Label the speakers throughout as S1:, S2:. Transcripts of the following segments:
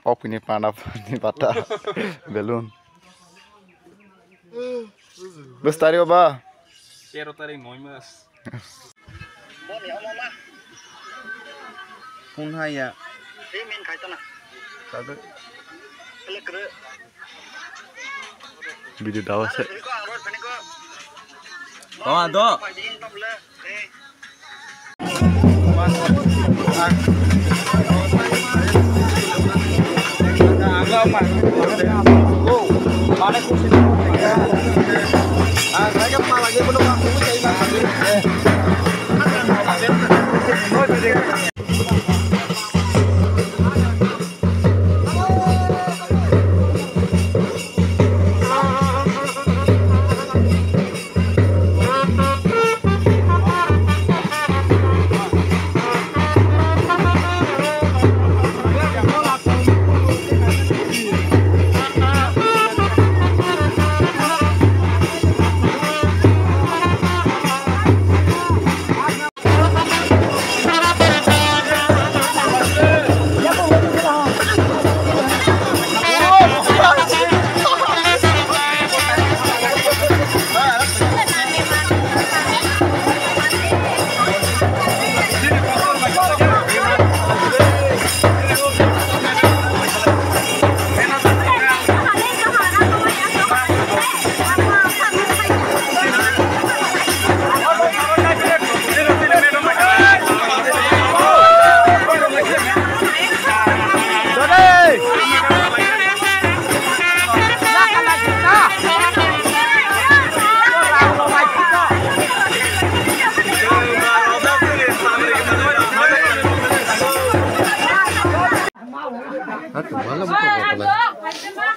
S1: Op ini panah ini patah belum. Bestari oba.
S2: Quero tari moi mas.
S1: Pun hai ya. Video dawa se.
S2: Oh, ada.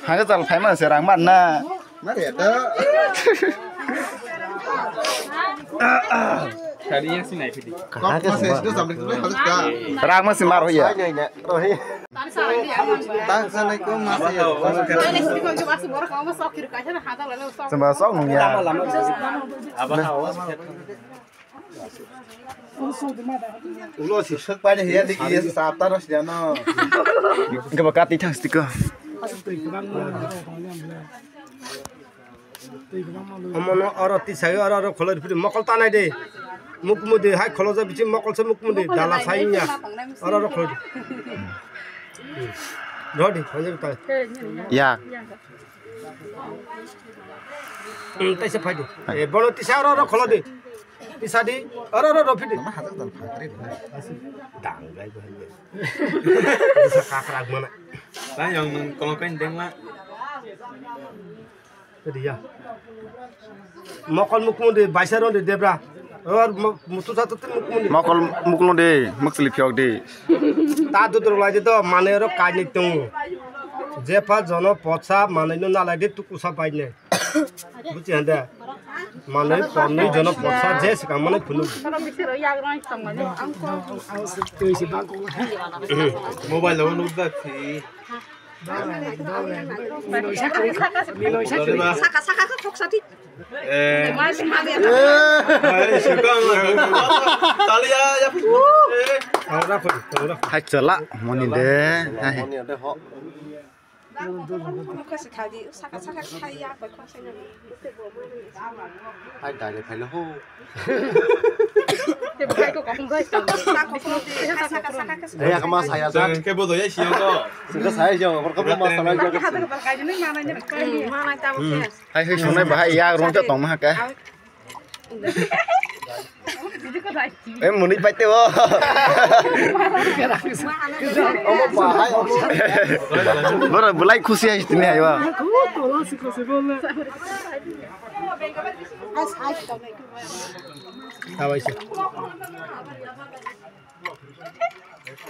S1: Hai cái phải mà sẽ ráng bạn na.
S3: Má đẹp đó.
S2: Tadinya sih naik di.
S3: Có sẽ nó dòng được với hết cả.
S1: Ráng mà xin mar hoy ya.
S3: Rồi. Ta sang đây có mà sẽ.
S1: Sembah sok nung ya.
S3: Ulo sih sok pada ya di kia sata terus jano.
S1: Enggak bakat itu stiker.
S3: Amono arati saya arah kalau di mokol tanah deh. Mukmudi hai kalau saya bikin mokol saya mukmudi dalam sayanya arah kalau. Rodi, hanya kita.
S1: Ya.
S3: Entah siapa itu. Bolo tisah arah kalau deh. Tisah di arah rofi deh. Danggai tu hanya. Bisa kakak mana?
S2: Lah yang kalau pendeng lah.
S3: Jadi ya. Mokol mukmudi baisaro de debra. और मुतुसा तो मुकुमुनी
S1: मकल मुकुलो दे मक्सली फियक दे
S3: ता दुदर लाजे तो मानेरो काजनि तुं जेफा जनो पछा मानेनो नालादे तुकुसा पाइने बुझि हंदा माने पन्ने जनो पछा जेस कामने खुनु
S2: मोबाइल लो नुदा थी
S4: Saka saka kok sati.
S2: Tali ya.
S1: Hai celak moni deh. Hai.
S4: Muka sekali saka saka sekali ya apa kok saya.
S3: hai đại phải là hô đấy là cái saya
S2: Jangan kayak bodoh ya sih kok.
S3: sudah saya jauh kalau masalah jauh
S1: Hai hơi xuống đây bà hai ya rong cho tổng mà cái. Em muốn đi bạch tiêu.
S3: ông bà hai ông
S1: Bora belai khusi aja ini ayo.
S3: sao vậy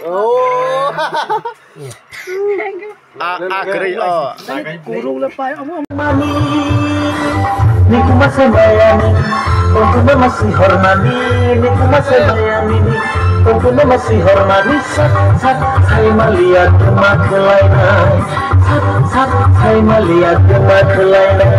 S3: oh
S1: Keri oh.
S3: kurung lepai ông
S5: Mami, niku masih bayani, untuk masih hormati, niku masih bayani. Kumpulnya masih hormati sat saya melihat rumah kelainan sat saya melihat rumah kelainan